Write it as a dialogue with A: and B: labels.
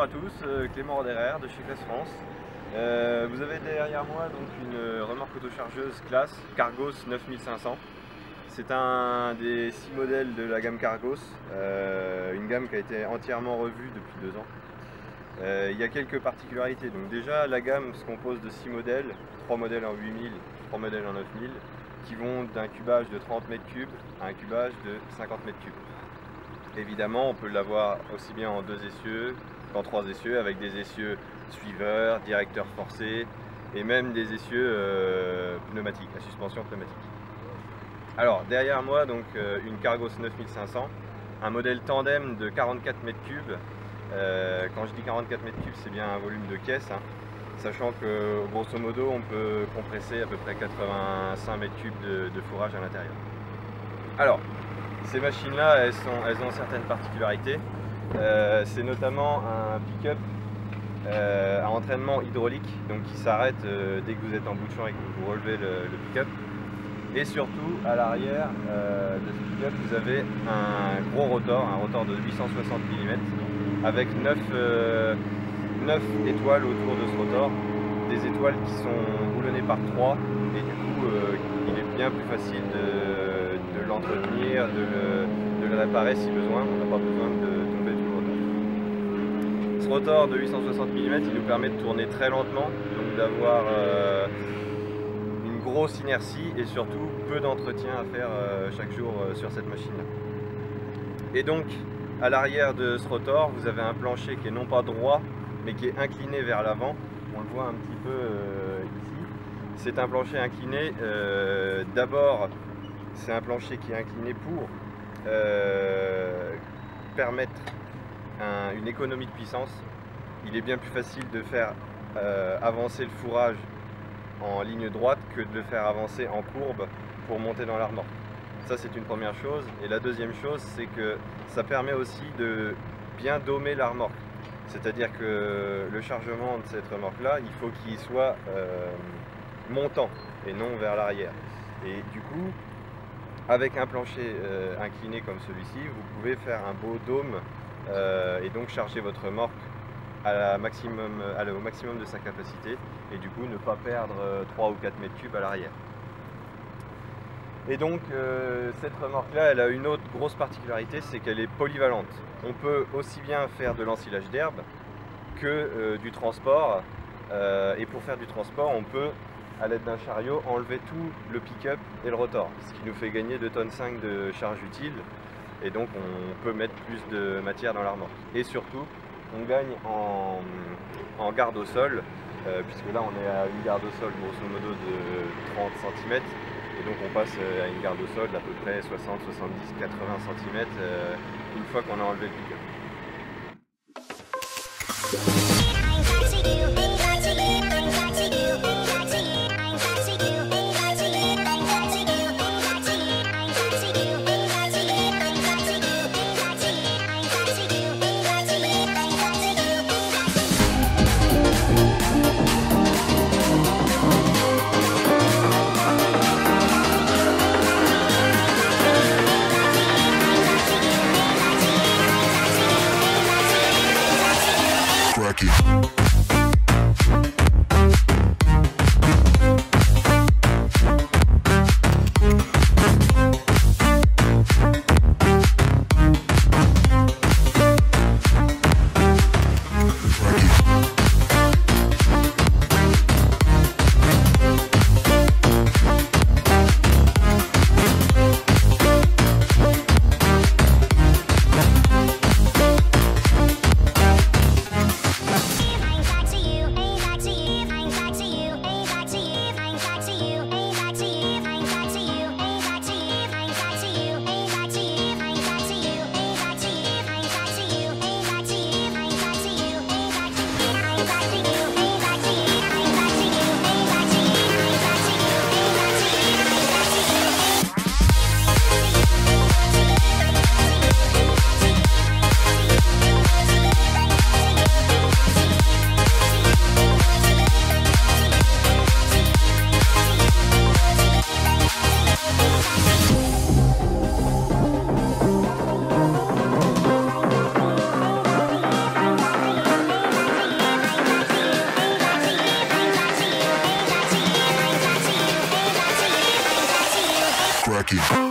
A: à tous, Clément Roderer de chez Classe France. Vous avez derrière moi donc une remorque autochargeuse classe Cargos 9500. C'est un des 6 modèles de la gamme Cargos, une gamme qui a été entièrement revue depuis 2 ans. Il y a quelques particularités. Donc déjà, la gamme se compose de 6 modèles, 3 modèles en 8000, 3 modèles en 9000, qui vont d'un cubage de 30 m3 à un cubage de 50 m3. Évidemment, on peut l'avoir aussi bien en 2 essieux qu'en 3 essieux, avec des essieux suiveurs, directeurs forcés et même des essieux pneumatiques, à suspension pneumatique. Alors derrière moi, donc une Cargos 9500, un modèle tandem de 44 m3. Quand je dis 44 m3, c'est bien un volume de caisse, hein, sachant que grosso modo on peut compresser à peu près 85 m3 de fourrage à l'intérieur. Alors, ces machines-là, elles ont certaines particularités. C'est notamment un pick-up à entraînement hydraulique, donc qui s'arrête dès que vous êtes en bout de champ et que vous relevez le pick-up. Et surtout, à l'arrière de ce pick-up, vous avez un gros rotor, un rotor de 860 mm, avec 9 étoiles autour de ce rotor, des étoiles qui sont boulonnées par 3, et du coup, il est bien plus facile de l'entretenir, de le réparer si besoin. On n'a pas besoin de tomber tout le rotor. Ce rotor de 860 mm, il nous permet de tourner très lentement, donc d'avoir une grosse inertie et surtout peu d'entretien à faire chaque jour sur cette machine-là. Et donc, à l'arrière de ce rotor, vous avez un plancher qui est non pas droit, mais qui est incliné vers l'avant. On le voit un petit peu ici. C'est un plancher incliné. D'abord, c'est un plancher qui est incliné pour permettre une économie de puissance. Il est bien plus facile de faire avancer le fourrage en ligne droite que de le faire avancer en courbe pour monter dans la remorque. Ça, c'est une première chose. Et la deuxième chose, c'est que ça permet aussi de bien domer la remorque. C'est-à-dire que le chargement de cette remorque-là, il faut qu'il soit montant et non vers l'arrière. Et du coup, avec un plancher incliné comme celui-ci, vous pouvez faire un beau dôme et donc charger votre remorque au maximum de sa capacité et du coup ne pas perdre 3 ou 4 m3 à l'arrière. Et donc cette remorque-là, elle a une autre grosse particularité, c'est qu'elle est polyvalente. On peut aussi bien faire de l'ensilage d'herbe que du transport. Et pour faire du transport, on peut, à l'aide d'un chariot, enlever tout le pick-up et le rotor, ce qui nous fait gagner 2,5 tonnes de charge utile. Et donc on peut mettre plus de matière dans la remorque. Et surtout, on gagne en garde au sol, puisque là on est à une garde au sol grosso modo de 30 cm. Et donc on passe à une garde au sol d'à peu près 60, 70, 80 cm une fois qu'on a enlevé le pick-up.
B: Fuck you.